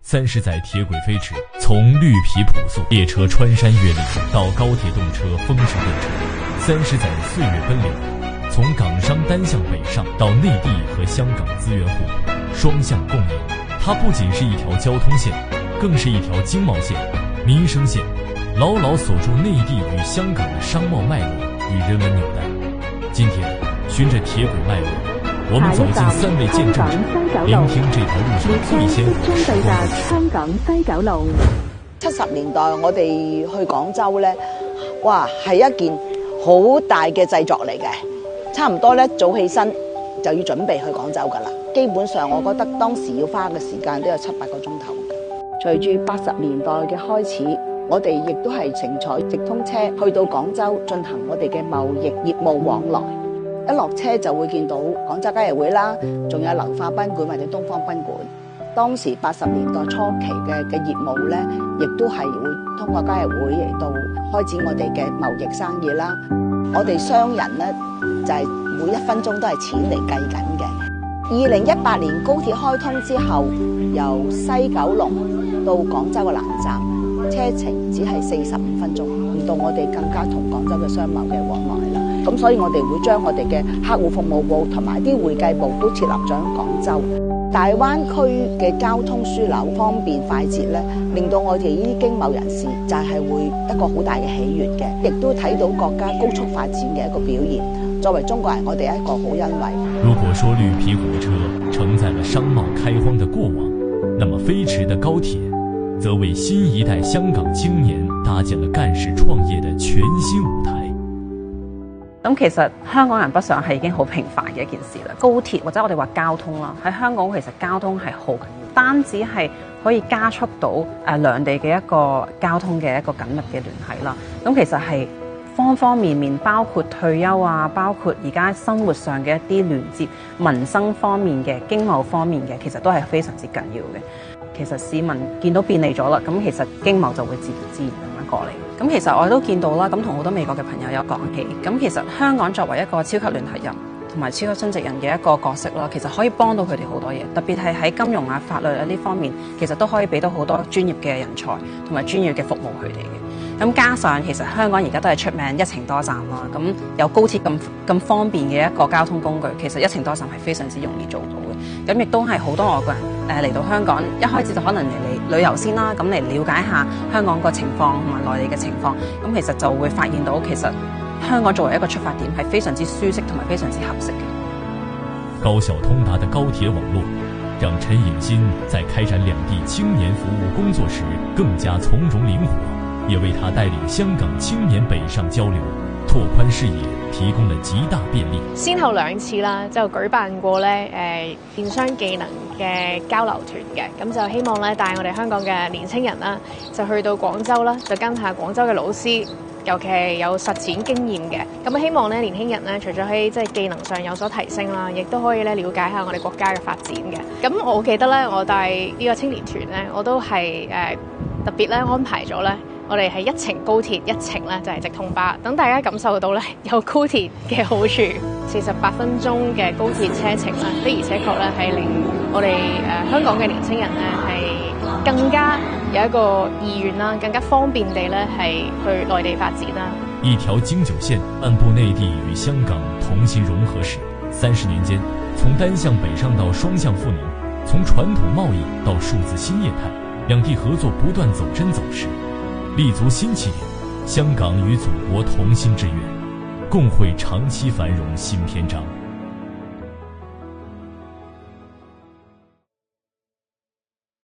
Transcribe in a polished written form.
30载铁轨飞驰，从绿皮朴素列车穿山越岭到高铁动车风驰电掣，30载岁月奔流，从港商单向北上到内地和香港资源互补，双向共赢。它不仅是一条交通线，更是一条经贸线、民生线，牢牢锁住内地与香港的商贸脉络与人文纽带。今天，循着铁轨脉络，我們走進3位見證者，聆聽這條路上最先鋒的香港西九龍。70年代我哋去廣州呢，哇，係一件好大嘅製作嚟嘅，差唔多呢，早起身就要準備去廣州噶啦。基本上我覺得當時要花嘅時間都有7-8個鐘頭。隨住80年代嘅開始，我哋亦都係乘坐直通車去到廣州進行我哋嘅貿易業務往來。一落車就會見到廣州交易會啦，仲有流化賓館或者東方賓館。當時80年代初期嘅業務咧，亦都係會通過交易會嚟到開展我哋嘅貿易生意啦。我哋商人咧就係每1分鐘都係錢嚟計緊嘅。2018年高鐵開通之後，由西九龍到廣州嘅南站，車程只係45分鐘，令到我哋更加同廣州嘅商貿嘅往來啦。咁所以我哋會將我哋嘅客戶服務部同埋啲會計部都設立咗喺廣州。大灣區嘅交通樞紐方便快捷咧，令到我哋呢啲經貿人士就係會一個好大嘅喜悅嘅，亦都睇到國家高速發展嘅一個表現。作為中國人，我哋一個好欣慰。如果說綠皮火車承載了商貿開荒的過往，那麼飛馳的高鐵則為新一代香港青年搭建了幹事創業的全新舞台。咁其實香港人北上係已經好平凡嘅一件事啦。高鐵或者我哋話交通啦，喺香港其實交通係好緊要，單止係可以加速到兩地嘅一個交通嘅一個緊密嘅聯繫啦。咁其實係方方面面，包括退休啊，包括而家生活上嘅一啲連接、民生方面嘅、經貿方面嘅，其實都係非常之緊要嘅。其實市民見到便利咗啦，咁其實經貿就會自然咁樣過嚟。咁其實我都見到啦，咁同好多美國嘅朋友有講起，咁其實香港作為一個超級聯繫人同埋超級親殖人嘅一個角色啦，其實可以幫到佢哋好多嘢，特別係喺金融啊、法律啊呢方面，其實都可以俾到好多專業嘅人才同埋專業嘅服務佢哋嘅。咁加上其實香港而家都係出名一程多站啦，咁有高鐵咁方便嘅一個交通工具，其實一程多站係非常之容易做到嘅。咁亦都係好多外國人嚟到香港，一開始就可能嚟旅遊先啦，咁嚟了解下香港個情況同埋內地嘅情況，咁其實就會發現到其實香港作為一個出發點係非常之舒適同埋非常之合適嘅。高效通達的高鐵網絡，讓陳穎欣在開展兩地青年服務工作時更加從容靈活，也為他帶領香港青年北上交流、拓寬視野提供了極大便利。先後2次啦，就舉辦過咧電商技能嘅交流團嘅，咁就希望咧帶我哋香港嘅年青人啦，就去到廣州啦，就跟下廣州嘅老師，尤其係有實踐經驗嘅，咁希望咧年輕人咧，除咗喺即係技能上有所提升啦，亦都可以咧了解下我哋國家嘅發展嘅。咁我記得咧，我帶呢個青年團咧，我都係特別咧安排咗咧。我哋係1程高鐵，1程咧就係直通巴，等大家感受到咧有高鐵嘅好處。48分鐘嘅高鐵車程啦，的而且確咧係令我哋香港嘅年輕人咧係更加有一個意願啦，更加方便地咧係去內地發展啦。一條經久線漫步內地與香港同心融合時，30年間，從單向北上到雙向富寧，從傳統貿易到數字新業態，兩地合作不斷走真走實。立足新起點，香港與祖國同心致願，共繪長期繁榮新篇章。